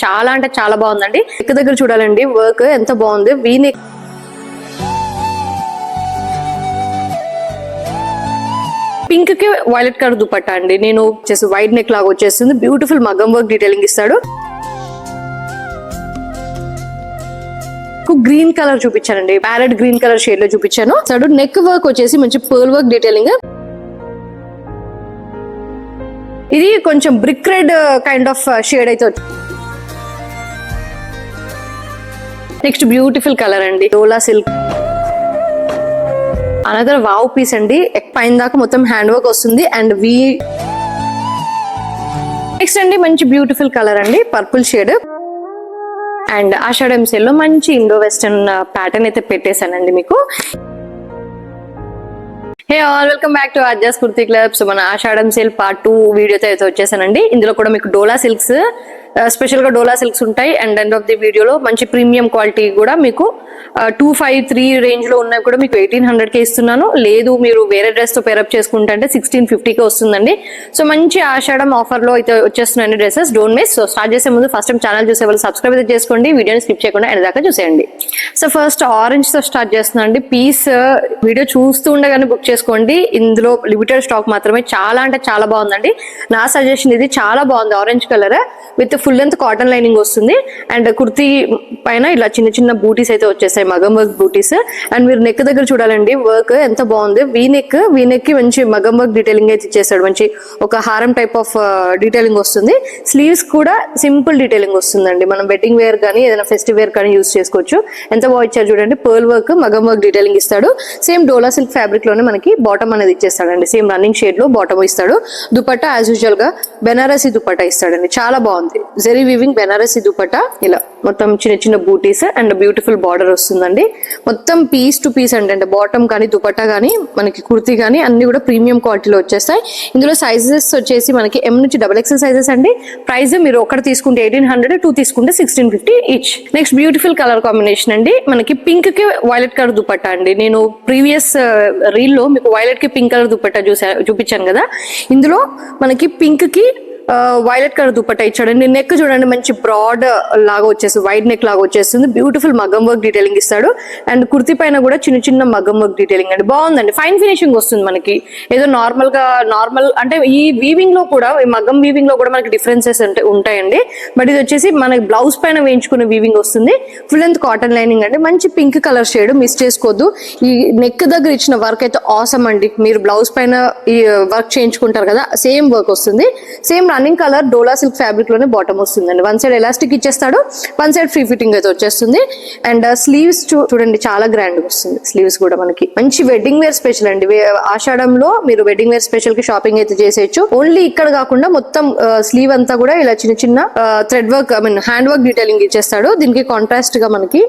చాలా అంటే చాలా బాగుందండి. నెక్ దగ్గర చూడాలండి వర్క్ ఎంత బాగుంది. వీనెక్ పింక్ కి వైలెట్ కలర్ దుపట్టా అండి. నేను వచ్చేసి వైట్ నెక్ లాగా వచ్చేస్తుంది. బ్యూటిఫుల్ మగ్గం వర్క్ డీటెయిలింగ్ ఇస్తాడు. గ్రీన్ కలర్ చూపించానండి, ప్యారెట్ గ్రీన్ కలర్ షేడ్ లో చూపించాను. నెక్ వర్క్ వచ్చేసి మంచి పర్ల్ వర్క్ డీటెయిలింగ్. ఇది కొంచెం brick red kind of shade అయితే. నెక్స్ట్ బ్యూటిఫుల్ కలర్ అండి, Dola silk. Another wow piece అండి. పైన దాకా మొత్తం హ్యాండ్ వర్క్ వస్తుంది. అండ్ నెక్స్ట్ అండి మంచి బ్యూటిఫుల్ కలర్ అండి, purple shade. And Ashadham sale లో మంచి ఇండో వెస్టర్న్ ప్యాటర్న్ అయితే పెట్టేశానండి మీకు. Hey all, welcome back to Adjust Kurti Club. So మన ఆషాఢం సేల్ పార్ట్ 2 వీడియోతో అయితే వచ్చేసానండి. ఇందులో కూడా మీకు డోలా సిల్క్స్, స్పెషల్ గా డోలా సిల్క్స్ ఉంటాయి. అండ్ ఎండ్ ఆఫ్ ది వీడియోలో మంచి ప్రీమియం క్వాలిటీ కూడా మీకు 253 రేంజ్ లో ఉన్నాయి కూడా మీకు 1800 కే ఇస్తున్నాను. లేదు మీరు వేరే డ్రెస్ తో పేరప్ చేసుకుంటే 1650 కే వస్తుందండి. సో మంచి ఆషాఢం ఆఫర్ లో అయితే వచ్చేస్తున్నాయి dresses. Don't miss. So start చేసే ముందు ఫస్ట్ టైం ఛానల్ చూసే వాళ్ళు సబ్స్క్రైబ్ అయితే చేసుకోండి, వీడియోని స్కిప్ చేయకుండా ఎండ్ దాకా చూసేయండి. సో ఫస్ట్ ఆరెంజ్ తో స్టార్ట్ చేస్తున్నాండి. పీస్ వీడియో చూస్తూ ఉండగానే బుక్ చేసుకోండి. ఇందులో లిమిటెడ్ స్టాక్ మాత్రమే. చాలా అంటే చాలా బాగుందండి. నా సజెషన్ ఇది. చాలా బాగుంది. Orange colour with full length cotton lining వస్తుంది. అండ్ కుర్తీ పైన ఇలా చిన్న చిన్న బూటీస్ అయితే వచ్చేసాయి, మగం వర్క్ బూటీస్. అండ్ మీరు నెక్ దగ్గర చూడాలండి వర్క్ ఎంత బాగుంది. వీనెక్ కి మంచి మగం వర్క్ డీటెయిలింగ్ అయితే ఇచ్చేసాడు. మంచి ఒక హారం టైప్ ఆఫ్ డీటెయిలింగ్ వస్తుంది. స్లీవ్స్ కూడా సింపుల్ డీటెయిలింగ్ వస్తుందండి. మనం వెడ్డింగ్ వేర్ కానీ ఏదైనా ఫెస్టివ్ వేర్ కానీ యూజ్ చేసుకోవచ్చు. ఎంత బాగా ఇచ్చారు చూడండి. పర్ల్ వర్క్, మగం వర్క్ డీటెయిలింగ్ ఇస్తాడు. సేమ్ డోలా సిల్క్ ఫ్యాబ్రిక్ లోనే మనకి బాటమ్ అనేది ఇచ్చేస్తాడండి. సేమ్ రన్నింగ్ షేడ్ లో బాటమ్ ఇస్తాడు. దుపట్టా యాజ్ యూజువల్ గా బెనారసీ దుపట్టా ఇస్తాడండి. చాలా బాగుంది. జెరీ వీవింగ్ బెనారసీ దుపట్టా. ఇలా మొత్తం చిన్న చిన్న బూటీస్ అండ్ బ్యూటిఫుల్ బార్డర్ వస్తుందండి. మొత్తం పీస్ టు పీస్ అంటే బాటమ్ కానీ దుపట్టా కానీ మనకి కుర్తీ కానీ అన్ని కూడా ప్రీమియం క్వాలిటీలో వచ్చేస్తాయి. ఇందులో సైజెస్ వచ్చేసి మనకి M నుంచి XXL సైజెస్ అండి. ప్రైస్ మీరు ఒకటి తీసుకుంటే 1800, 2 తీసుకుంటే 1650 each. Next beautiful colour combination అండి. మనకి పింక్ కి వైలెట్ కలర్ దుపట్టా అండి. నేను ప్రీవియస్ రీల్ లో మీకు వైలెట్ కి పింక్ కలర్ దుపట్టా చూపించాను కదా. ఇందులో మనకి పింక్ కి వైలెట్ కలర్ దుపట్టా ఇచ్చాడండి. నెక్ చూడండి మంచి బ్రాడ్ లాగా వచ్చేసి వైడ్ నెక్ లాగా వచ్చేస్తుంది. బ్యూటిఫుల్ మగ్గం వర్క్ డీటెయిలింగ్ ఇస్తాడు. అండ్ కుర్తి పైన కూడా చిన్న చిన్న మగ్గం వర్క్ డీటెయిలింగ్ అండి. బాగుందండి. ఫైన్ ఫినిషింగ్ వస్తుంది మనకి. ఏదో నార్మల్ అంటే ఈ వీవింగ్ లో కూడా, ఈ మగ్గం వీవింగ్ లో కూడా మనకి డిఫరెన్సెస్ ఉంటాయండి. బట్ ఇది వచ్చేసి మనకి బ్లౌజ్ పైన వేయించుకునే వీవింగ్ వస్తుంది. ఫుల్ లెంత్ కాటన్ లైనింగ్ అండి. మంచి పింక్ కలర్ షేడ్, మిస్ చేసుకోవద్దు. ఈ నెక్ దగ్గర ఇచ్చిన వర్క్ అయితే ఆసమ్ అండి. మీరు బ్లౌజ్ పైన ఈ వర్క్ చేయించుకుంటారు కదా, సేమ్ వర్క్ వస్తుంది. సేమ్ రన్నింగ్ కలర్ డోలా సిల్క్ ఫ్యాబ్రిక్ లోనే బాటమ్ వస్తుందండి. వన్ సైడ్ ఎలాస్టిక్ ఇచ్చేస్తాడు, వన్ సైడ్ ఫ్రీ ఫిట్టింగ్ అయితే వచ్చేస్తుంది. అండ్ స్లీవ్స్ చూడండి చాలా గ్రాండ్ వస్తుంది. స్లీవ్స్ కూడా మనకి మంచి వెడ్డింగ్ వేర్ స్పెషల్ అండి. ఆషాఢంలో మీరు వెడ్డింగ్ వేర్ స్పెషల్ కి షాపింగ్ అయితే చేసేయచ్చు. ఓన్లీ ఇక్కడ కాకుండా మొత్తం స్లీవ్ అంతా కూడా ఇలా చిన్న చిన్న thread work, hand work detailing ఇచ్చేస్తాడు. దీనికి కాంట్రాస్ట్ గా మనకి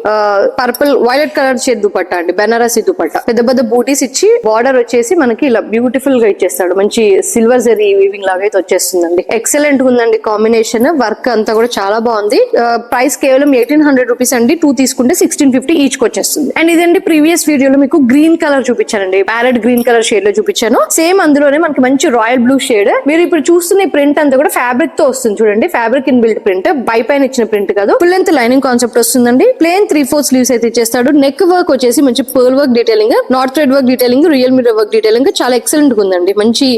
purple violet colour shade dupatta అండి, బెనారసీ దుపట్టా. పెద్ద పెద్ద బూటీస్ ఇచ్చి బార్డర్ వచ్చేసి మనకి ఇలా బ్యూటిఫుల్ గా ఇచ్చేస్తాడు. మంచి సిల్వర్ జరీ వీవింగ్ లాగా అయితే వచ్చేస్తుందండి. ఎక్సలెంట్ ఉందండి కాంబినేషన్. వర్క్ అంతా కూడా చాలా బాగుంది. ప్రైస్ కేవలం 1800 రూపీస్ అండి. 2 తీసుకుంటే 1650 ఈచ్ వచ్చేస్తుంది. అండ్ ఇదండి ప్రీవియస్ వీడియోలో మీకు గ్రీన్ కలర్ చూపించానండి, ప్యారెట్ గ్రీన్ కలర్ షేడ్ లో చూపించాను. సేమ్ అందులోనే మనకి మంచి రాయల్ బ్లూ షేడ్. మీరు ఇప్పుడు చూస్తున్న ప్రింట్ అంతా కూడా ఫ్యాబ్రిక్ తో వస్తుంది చూడండి. Fabric in built print, by పైన ఇచ్చిన ప్రింట్ కాదు. ఫుల్ లెంత్ లైనింగ్ కాన్సెప్ట్ వస్తుందండి. ప్లేన్ 3/4 స్లీవ్స్ అయితే ఇచ్చేస్తాడు. నెక్ వర్క్ వచ్చేసి మంచి pearl work detailing, not thread work detailing, real mirror work detailing చాలా ఎక్సలెంట్ ఉందండి. మంచి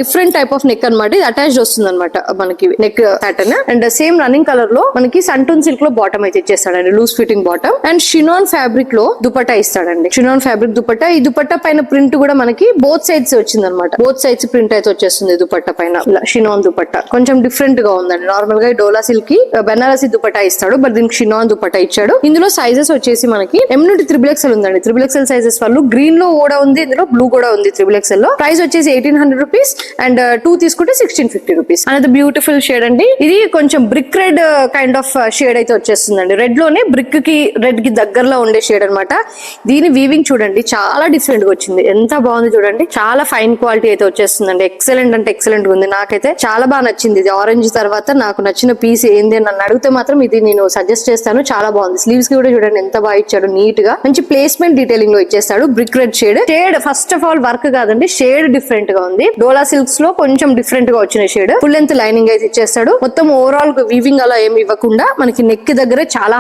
డిఫరెంట్ టైప్ ఆఫ్ నెక్ అనమాట. ఇది అటాచ్డ్ వస్తుంది అనమాట మనకి neck pattern. And same running colour లో మనకి సంటూన్ సిల్క్ లో బాటమ్ అయితే ఇచ్చేస్తాడండి, loose fitting bottom. And chinon fabric లో దుపట్టా ఇస్తాడండి. Chinon fabric dupatta. ఈ దుపట్టా పైన ప్రింట్ కూడా మనకి బోత్ సైడ్స్ వచ్చింది అనమాట. బోత్ సైడ్స్ ప్రింట్ అయితే వచ్చేస్తుంది దుపట్టా పైన. షినాన్ దుపట్టా కొంచెం డిఫరెంట్ గా ఉందండి. నార్మల్ గా డోలా సిల్క్ కి బెనారసీ దుపట్టా ఇస్తాడు, బట్ దీనికి షినాన్ దుపట్టా ఇచ్చాడు. ఇందులో సైజెస్ వచ్చేసి మనకి M నుండి XXL ఉందండి. XXL సైజెస్ వాళ్ళు గ్రీన్ లో కూడా ఉంది, ఇందులో బ్లూ కూడా ఉంది XXL లో. ప్రైస్ వచ్చేసి 1800 రూపీస్ అండ్ 2 తీసుకుంటే 1650 రూపీస్. అనేది బ్యూటిఫుల్ షేడ్ అండి. ఇది కొంచెం brick red kind of shade అయితే వచ్చేస్తుందండి. రెడ్ లోనే బ్రిక్ కి రెడ్ కి దగ్గరలో ఉండే షేడ్ అనమాట. దీని వీవింగ్ చూడండి చాలా డిఫరెంట్ గా వచ్చింది. ఎంత బాగుంది చూడండి. చాలా ఫైన్ క్వాలిటీ అయితే వచ్చేస్తుందండి. ఎక్సలెంట్ అంటే ఎక్సలెంట్ ఉంది. నాకైతే చాలా బాగా నచ్చింది. ఇది ఆరెంజ్ తర్వాత నాకు నచ్చిన పీస్ ఏంది అని నన్ను అడిగితే మాత్రం ఇది నేను సజెస్ట్ చేస్తాను. చాలా బాగుంది. స్లీవ్స్ కి కూడా చూడండి ఎంత బాగా ఇచ్చాడు. నీట్ గా మంచి ప్లేస్మెంట్ డీటెయిలింగ్ లో ఇచ్చేస్తాడు. Brick red shade. First of all work కాదండి, షేడ్ డిఫరెంట్ గా ఉంది. డోలా సిల్క్స్ లో కొంచెం డిఫరెంట్ గా వచ్చిన shade. Full full length lining అయితే ఇచ్చేస్తాడు. మొత్తం ఓవరాల్ వీవింగ్ అలా ఏమి ఇవ్వకుండా మనకి నెక్ దగ్గర చాలా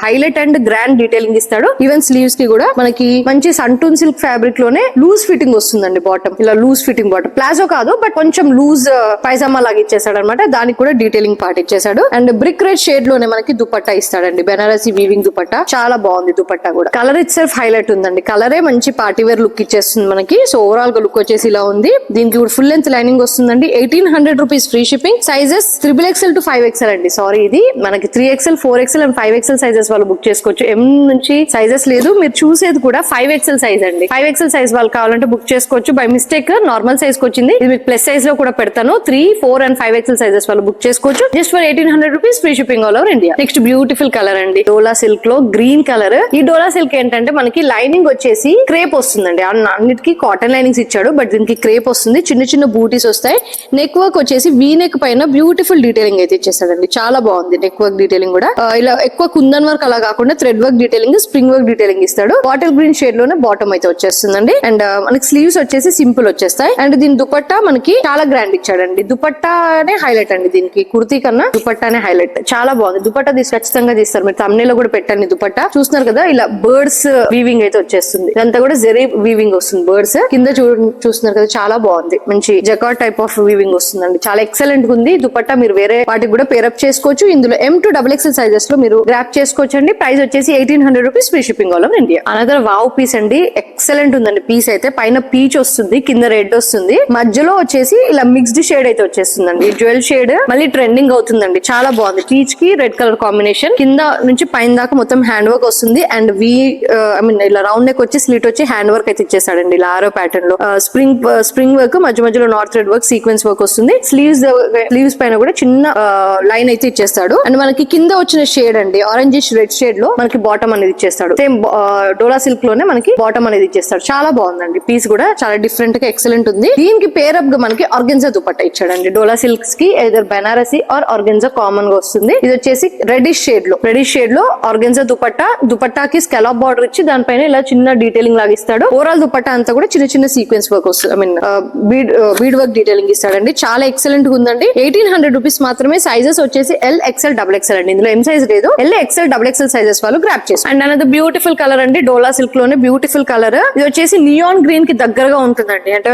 హైలైట్ అండ్ గ్రాండ్ డీటెయిలింగ్ ఇస్తాడు. ఈవెన్ స్లీవ్స్ కి కూడా మనకి మంచి సంటూన్ సిల్క్ ఫ్యాబ్రిక్ లోనే లూజ్ ఫిట్టింగ్ వస్తుందండి. బాటమ్ ఇలా లూజ్ ఫిట్టింగ్ బాటమ్, ప్లాజో కాదు బట్ కొంచెం లూజ్ పైజామా లాగా ఇచ్చేసాడు అనమాట. దానికి కూడా డీటెయిలింగ్ పార్ట్ ఇచ్చేసాడు. అండ్ బ్రిక్ రెడ్ షేడ్ లోనే మనకి దుపట్టా ఇస్తాడండి, బెనారసి వీవింగ్ దుపట్టా. చాలా బాగుంది దుపట్టా కూడా. కలర్ ఇట్ సెల్ఫ్ హైలైట్ ఉందండి. కలరే మంచి పార్టీ వేర్ లుక్ ఇచ్చేస్తుంది మనకి. సో ఓవరాల్ గా లుక్ వచ్చేసి ఇలా ఉంది. దీనికి కూడా ఫుల్ లెంత్ లైనింగ్ వస్తుందండి. 1800 rupees free shipping. Sizes XXL to 5XL అండి. సారీ, ఇది మనకి 3XL, 4XL and 5XL sizes వాళ్ళు బుక్ చేసుకోవచ్చు. M నుంచి సైజెస్ లేదు. మీరు చూసేది కూడా 5XL సైజ్ అండి. 5XL సైజ్ వాళ్ళు కావాలంటే బుక్ చేసుకోవచ్చు. బై మిస్టేక్ నార్మల్ సైజ్ కి వచ్చింది. ఇది మీకు ప్లస్ సైజ్ లో కూడా పెడతాను. 3, 4 అండ్ 5XL సైజెస్ వాళ్ళు బుక్ చేసుకోవచ్చు. Just for 1800 rupees free shipping all over India. Next beautiful colour అండి, డోలా సిల్క్ లో గ్రీన్ కలర్. ఈ డోలా సిల్క్ ఏంటంటే మనకి లైనింగ్ వచ్చేసి క్రేప్ వస్తుందండి. అన్నిటికీ కాటన్ లైనింగ్స్ ఇచ్చాడు బట్ దీనికి క్రేప్ వస్తుంది. చిన్న చిన్న బూటీస్ వస్తాయి. నెక్ వర్క్ వచ్చేసి వీ నెక్ పైన బ్యూటిఫుల్ డీటెయిలింగ్ అయితే ఇచ్చేస్తాడండి. చాలా బాగుంది నెక్ వర్క్ డీటెయిలింగ్ కూడా. ఇలా ఎక్కువ కుందన్ వర్క్ అలా కాకుండా thread work detailing, spring work detailing ఇస్తాడు. బాటిల్ గ్రీన్ షేడ్ లోనే బాటమ్ అయితే వచ్చేస్తుందండి. అండ్ మనకి స్లీవ్స్ వచ్చేసి సింపుల్ వచ్చేస్తాయి. అండ్ దీని దుపట్టా మనకి చాలా గ్రాండ్ ఇచ్చాడండి. దుపట్టానే హైలైట్ అండి. దీనికి కుర్తీ కన్నా దుపట్టానే హైలైట్. చాలా బాగుంది. దుపట్టా ఖచ్చితంగా తీస్తారు. మీరు thumbnail లో కూడా పెట్టండి. దుపట్టా చూస్తున్నారు కదా, ఇలా బర్డ్స్ వీవింగ్ అయితే వచ్చేస్తుంది. ఇదంతా కూడా జెరీ వీవింగ్ వస్తుంది. బర్డ్స్ కింద చూస్తున్నారు కదా, చాలా బాగుంది. మంచి జకార్డ్ టైప్ ఆఫ్ వీవింగ్ వస్తుందండి. చాలా ఎక్సలెంట్ ఉంది దుపట్టా. మీరు వేరే వాటికి కూడా పేరప్ చేసుకోవచ్చు. ఇందులో M to XXL సైజెస్ లో మీరు గ్రాప్ చేసుకోవచ్చు అండి. ప్రైస్ వచ్చేసి 1800 rupees free shipping all over India. Another wow piece అండి. ఎక్సలెంట్ ఉందండి పీస్ అయితే. పైన పీచ్ వస్తుంది, కింద రెడ్ వస్తుంది, మధ్యలో వచ్చేసి ఇలా మిక్స్డ్ షేడ్ అయితే వచ్చేస్తుందండి. జ్యువెల్ షేడ్ మళ్ళీ ట్రెండింగ్ అవుతుందండి. చాలా బాగుంది. పీచ్ కి రెడ్ కలర్ కాంబినేషన్. కింద నుంచి పైన దాకా మొత్తం హ్యాండ్ వర్క్ వస్తుంది. అండ్ ఇలా రౌండ్ నెక్ వచ్చి స్లిట్ వచ్చి హ్యాండ్ వర్క్ అయితే ఇచ్చేసాడండి. ఇలా ఆరో ప్యాటర్న్ లో స్ప్రింగ్ వర్క్, మధ్య మధ్యలో north red work, sequence work వస్తుంది. స్లీవ్స్ పైన కూడా చిన్న లైన్ అయితే ఇచ్చేస్తాడు. అండ్ మనకి కింద వచ్చిన షేడ్ అండి ఆరెంజిష్ రెడ్ షేడ్ లో మనకి బాటమ్ అనేది ఇచ్చేస్తాడు. సేమ్ డోలా సిల్క్ లోనే మనకి బాటమ్ అనేది ఇచ్చేస్తాడు. చాలా బాగుందండి. పీస్ కూడా చాలా డిఫరెంట్ గా ఎక్సలెంట్ ఉంది. దీనికి పేరప్ గా మనకి ఆర్గెన్జా దుపట్టా ఇచ్చాడండి. డోలా సిల్క్స్ కి either Banarasi or organza common గా వస్తుంది. ఇది వచ్చేసి రెడిష్ షేడ్ లో ఆర్గెన్జా దుపట్టాకి స్కాలప్ బార్డర్ ఇచ్చి దానిపైన ఇలా చిన్న డీటెయిలింగ్ లాగా ఇస్తాడు. ఓవరాల్ దుపట్టా అంతా కూడా చిన్న చిన్న సీక్వెన్స్ వర్క్ వస్తుంది. బీడ్ వర్క్ డీటెయిలింగ్ ఇస్తాడండి. చాలా ఎక్సలెంట్ గా ఉందండి. 1800 రూపీస్ మాత్రమే. సైజెస్ వచ్చేసి L, XL, XXL అండి. ఇందులో M సైజ్ లేదు. L, XL, XXL సైజెస్ వాళ్ళు గ్రాప్ చేస్తారు. అండ్ అనేది బ్యూటిఫుల్ కలర్ అండి. డోలా సిల్క్ లోనే బ్యూటిఫుల్ కలర్. ఇది వచ్చేసి నియాన్ గ్రీన్ కి దగ్గరగా ఉంటుందండి. అంటే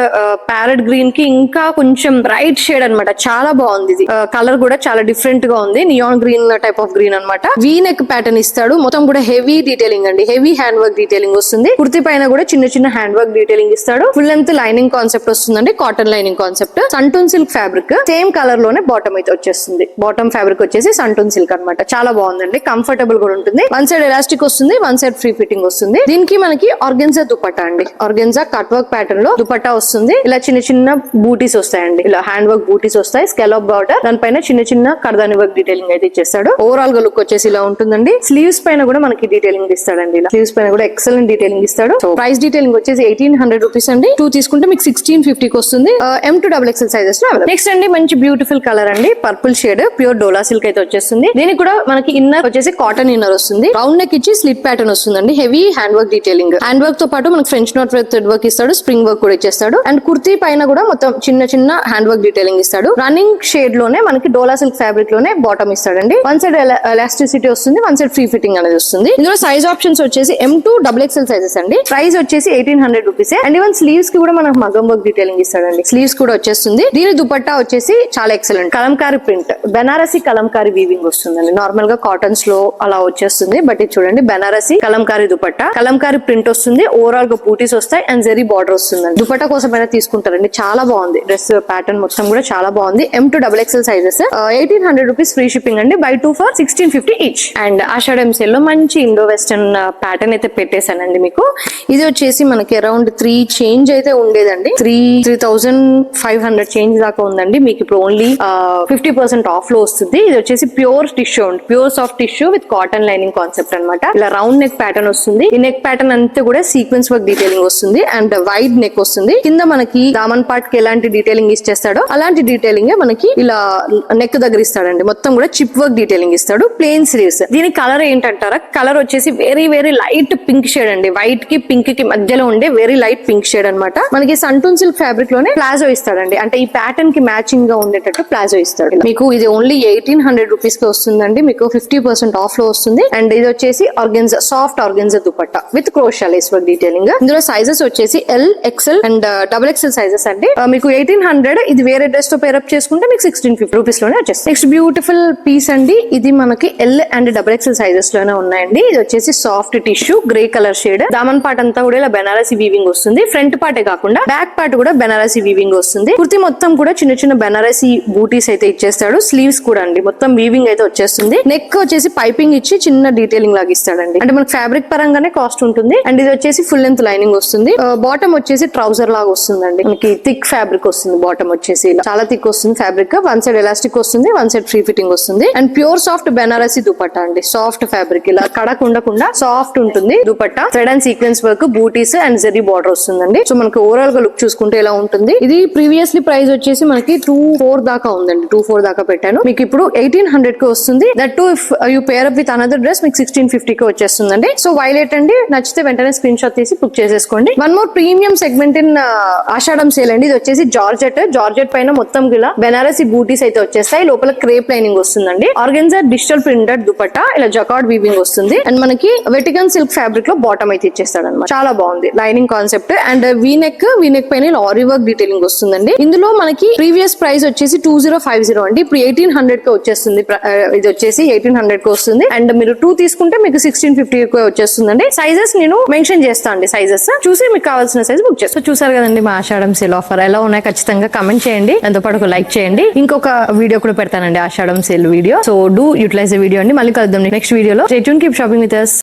ప్యారెట్ గ్రీన్ కి ఇంకా కొంచెం బ్రైట్ షేడ్ అనమాట. చాలా బాగుంది. ఇది కలర్ కూడా చాలా డిఫరెంట్ గా ఉంది. Neon green type of green అనమాట. వీ నెక్ ప్యాటర్న్ ఇస్తాడు. మొత్తం కూడా హెవీ డీటెయిలింగ్ అండి. హెవీ హ్యాండ్ వర్క్ డీటెయిలింగ్ వస్తుంది. కుర్తి పైన కూడా చిన్న చిన్న హ్యాండ్ వర్క్ డీటెయిలింగ్ ఇస్తాడు. ఫుల్ లెంత్ లైనింగ్ కాన్సెప్ట్ వస్తుందండి. Cotton lining concept. Santoon silk fabric. Same colour లోనే బాటమ్ అయితే వచ్చేస్తుంది. బాటమ్ ఫ్యాబ్రిక్ వచ్చేసి సంటూన్ సిల్క్ అనమాట. చాలా బాగుందండి. కంఫర్టబుల్ కూడా ఉంటుంది. వన్ సైడ్ ఎలాస్టిక్ వస్తుంది, వన్ సైడ్ ఫ్రీ ఫిట్టింగ్ వస్తుంది. దీనికి మనకి ఆర్గెన్జా దుపట్టా అండి. ఆర్గెన్జా కట్ వర్క్ ప్యాటర్న్ లో దుపట్టా వస్తుంది. ఇలా చిన్న చిన్న బూటీస్ వస్తాయండి. ఇలా హ్యాండ్ వర్క్ బూటీస్ వస్తాయి. స్కాలప్ బార్డర్, దానిపైన చిన్న చిన్న కర్దాని వర్క్ డీటెయిలింగ్ అయితే ఇచ్చేస్తాడు. ఓవరాల్ గా లుక్ వచ్చేసి ఇలా ఉంటుందండి. స్లీవ్స్ పైన కూడా మనకి డీటెయిలింగ్ ఇస్తాడండి. ఇలా స్లీవ్స్ పైన కూడా ఎక్సలెంట్ డీటెయిలింగ్ ఇస్తాడు. సో ప్రైస్ డీటెయిలింగ్ వచ్చేసి 1800 రూపీస్ అండి. 2 తీసుకుంటే మీకు 1650 కి వస్తుంది. M to XXL సైజెస్ లో అవైలబుల్. నెక్స్ట్ అండి మంచి బ్యూటిఫుల్ కలర్ అండి. పర్పుల్ షేడ్ ప్యూర్ డోలా సిల్క్ అయితే వచ్చేస్తుంది. దీనికి కూడా మనకి ఇన్నర్ వచ్చేసి కాటన్ ఇన్నర్ వస్తుంది. రౌండ్ నెక్ ఇచ్చి స్లిట్ ప్యాటర్న్ వస్తుందండి. Heavy hand work detailing. Hand work తో పాటు మనకి ఫ్రెంచ్ నాట్ థ్రెడ్ వర్క్ ఇస్తాడు. స్ప్రింగ్ వర్క్ కూడా ఇచ్చేస్తాడు. అండ్ కుర్తీ పైన కూడా మొత్తం చిన్న చిన్న హ్యాండ్ వర్క్ డీటెయిలింగ్ ఇస్తాడు. రన్నింగ్ షేడ్ లోనే మనకి డోలా సిల్క్ ఫ్యాబ్రిక్ లోనే బాటమ్ ఇస్తాడండి. వన్ సైడ్ ఎలాస్టిసిటీ వస్తుంది, వన్ సైడ్ ఫ్రీ ఫిట్టింగ్ అనేది వస్తుంది. ఇందులో సైజ్ ఆప్షన్స్ వచ్చేసి M to XXL సైజెస్ అండి. ప్రైస్ వచ్చేసి 1800 రూపీస్. అండ్ ఈవెన్ స్లీవ్స్ కి కూడా మనకు మగం వర్క్ డీటెయిలింగ్ ఇస్తాడండి. స్లీవ్స్ కూడా వచ్చేస్తుంది. దీని దుపట్టా వచ్చేసి చాలా excellent. Kalamkari print, Banarasi Kalamkari weaving వస్తుందండి. నార్మల్ గా కాటన్స్ లో అలా వచ్చేస్తుంది. బట్ ఇది చూడండి బెనారసి కలంకారీ దుపట్టా. కలంకారీ ప్రింట్ వస్తుంది. ఓవరాల్ గా బూటీస్ వస్తాయి అండ్ జరీ బార్డర్ వస్తుందండి. దుపట్టా కోసం అయినా తీసుకుంటారండి. చాలా బాగుంది. డ్రెస్ ప్యాటర్న్ మొత్తం కూడా చాలా బాగుంది. M to XXL sizes. 1800 rupees free shipping అండి. Buy 2 for 1650 each. And Ashadham sale లో మంచి ఇండో వెస్టర్న్ ప్యాటర్న్ అయితే పెట్టేశానండి మీకు. ఇది వచ్చేసి మనకి అరౌండ్ 3 చేంజ్ అయితే ఉండేదండి. 3,500 చేంజ్ దాకా ఉందండి. మీకు ఇప్పుడు ఓన్లీ 50% ఆఫ్ లో వస్తుంది. ఇది వచ్చేసి ప్యూర్ టిష్యూ అండి. Pure soft tissue with cotton lining concept అనమాట. ఇలా రౌండ్ నెక్ ప్యాటర్న్ వస్తుంది. ఈ నెక్ ప్యాటర్న్ అంతా కూడా సీక్వెన్స్ వర్క్ డీటెయిలింగ్ వస్తుంది అండ్ వైడ్ నెక్ వస్తుంది. కింద మనకి దామన్ పార్ట్ కి ఎలాంటి డీటెయిలింగ్ ఇచ్చేస్తాడో అలాంటి డీటెయిలింగ్ మనకి ఇలా నెక్ దగ్గర ఇస్తాడండి. మొత్తం కూడా చిప్ వర్క్ డీటెయిలింగ్ ఇస్తాడు. Plain sleeves. దీని కలర్ ఏంటంటారా? కలర్ వచ్చేసి very very light pink shade అండి. వైట్ కి పింక్ కి మధ్యలో ఉండే వెరీ లైట్ పింక్ షేడ్ అనమాట. మనకి సంటూన్ సిల్క్ ఫ్యాబ్రిక్ లోనే ప్లాజో ఇస్తాడండి. అంటే ఈ ప్యాటర్న్ కి మ్యాచ్ మ్యాచింగ్ గా ఉండేటట్టు ప్లాజో ఇస్తాడు. మీకు ఇది ఓన్లీ 1800 రూపీస్ కి వస్తుందండి. మీకు 50% ఆఫ్ లో వస్తుంది. అండ్ ఇది వచ్చేసి organza, soft organza dupatta with crochet lace work detailing. ఇందులో సైజెస్ వచ్చేసి L, XL and XXL sizes అండి. మీకు 1800, ఇది వేరే డ్రెస్ తో పేరప్ చేసుకుంటే మీకు 1650 రూపీస్ లోనే వచ్చేస్తుంది. నెక్స్ట్ బ్యూటిఫుల్ పీస్ అండి. ఇది మనకి ఎల్ అండ్ XXL సైజెస్ లోనే ఉన్నాయండి. ఇది వచ్చేసి soft tissue grey colour shade. దామన్ పార్ట్ అంతా కూడా ఇలా బెనారసీ వీవింగ్ వస్తుంది. ఫ్రంట్ పార్టే కాకుండా బ్యాక్ పార్ట్ కూడా బెనారసీ వీవింగ్ వస్తుంది. కుర్తి మొత్తం కూడా చిన్న చిన్న బెనారసీ బూటీస్ అయితే ఇచ్చేస్తాడు. స్లీవ్స్ కూడా అండి మొత్తం వీవింగ్ అయితే వచ్చేస్తుంది. నెక్ వచ్చేసి పైపింగ్ ఇచ్చి చిన్న డీటెయిలింగ్ లాగా ఇస్తాడండి. అంటే మనకి ఫ్యాబ్రిక్ పరంగానే కాస్ట్ ఉంటుంది. అండ్ ఇది వచ్చేసి ఫుల్ లెంత్ లైనింగ్ వస్తుంది. బాటమ్ వచ్చేసి ట్రౌజర్ లాగా వస్తుందండి. మనకి థిక్ ఫ్యాబ్రిక్ వస్తుంది. బాటమ్ వచ్చేసి ఇలా చాలా థిక్ వస్తుంది ఫ్యాబ్రిక్. వన్ సైడ్ ఎలాస్టిక్ వస్తుంది, వన్ సైడ్ ఫ్రీ ఫిట్టింగ్ వస్తుంది. And pure soft Banarasi dupatta అండి. సాఫ్ట్ ఫ్యాబ్రిక్ ఇలా కడక ఉండకుండా సాఫ్ట్ ఉంటుంది dupatta. Thread and sequence work, butis and zari border వస్తుందండి. సో మనకి ఓవరాల్ గా లుక్ చూసుకుంటే ఇలా ఉంటుంది. ఇది ప్రీవియస్లీ ప్రైస్ వచ్చేసి మనకి 24 దాకా ఉందండి. 24 దాకా పెట్టాను. మీకు ఇప్పుడు 1800 కి వస్తుంది. That too if you pair up with another dress మీకు 1650 కి వచ్చేస్తుందండి. సో వైలెట్ అండి, నచ్చితే వెంటనే స్క్రీన్ షాట్ తీసి బుక్ చేసేసుకోండి. One more premium segment in Ashadham sale అండి. ఇది వచ్చేసి జార్జెట్ పైన మొత్తం ఇలా బెనారసీ బూటీస్ అయితే వచ్చేస్తాయి. లోపల క్రేప్ లైనింగ్ వస్తుందండి. ఆర్గెన్జా డిజిటల్ ప్రింటెడ్ దుపట్టా ఇలా జకార్డ్ వీవింగ్ వస్తుంది. అండ్ మనకి వెటికన్ సిల్క్ ఫ్యాబ్రిక్ లో బాటమ్ అయితే ఇచ్చేస్తాడు అనమాట. చాలా బాగుంది లైనింగ్ కాన్సెప్ట్. అండ్ వీనెక్ పైన ఆరీ వర్క్ డీటెయిలింగ్ వస్తుందండి. ఇందులో మనకి ప్రీవియస్ ప్రైస్ వచ్చేసి 2050 అండి. ఇప్పుడు 1800 కి వచ్చేస్తుంది. ఇది వచ్చేసి 1800 కి వస్తుంది. అండ్ మీరు 2 తీసుకుంటే మీకు 1650 కి వచ్చేస్తుందండి. సైజెస్ నేను మెన్షన్ చేస్తాను అండి. సైజెస్ చూసి మీకు కావాల్సిన సైజ్ బుక్ చేస్తాను. చూసారు కదండి మా ఆషాఢం సేల్ ఆఫర్ ఎలా ఉన్నాయి, ఖచ్చితంగా కమెంట్ చేయండి. దాంతో పాటు ఒక లైక్ చేయండి. ఇంకొక వీడియో కూడా పెడతానండి Ashadham sale video. So do utilize the video అండి. మళ్ళీ కలుద్దాం నెక్స్ట్ వీడియోలో. Stay tune, keep shopping with us.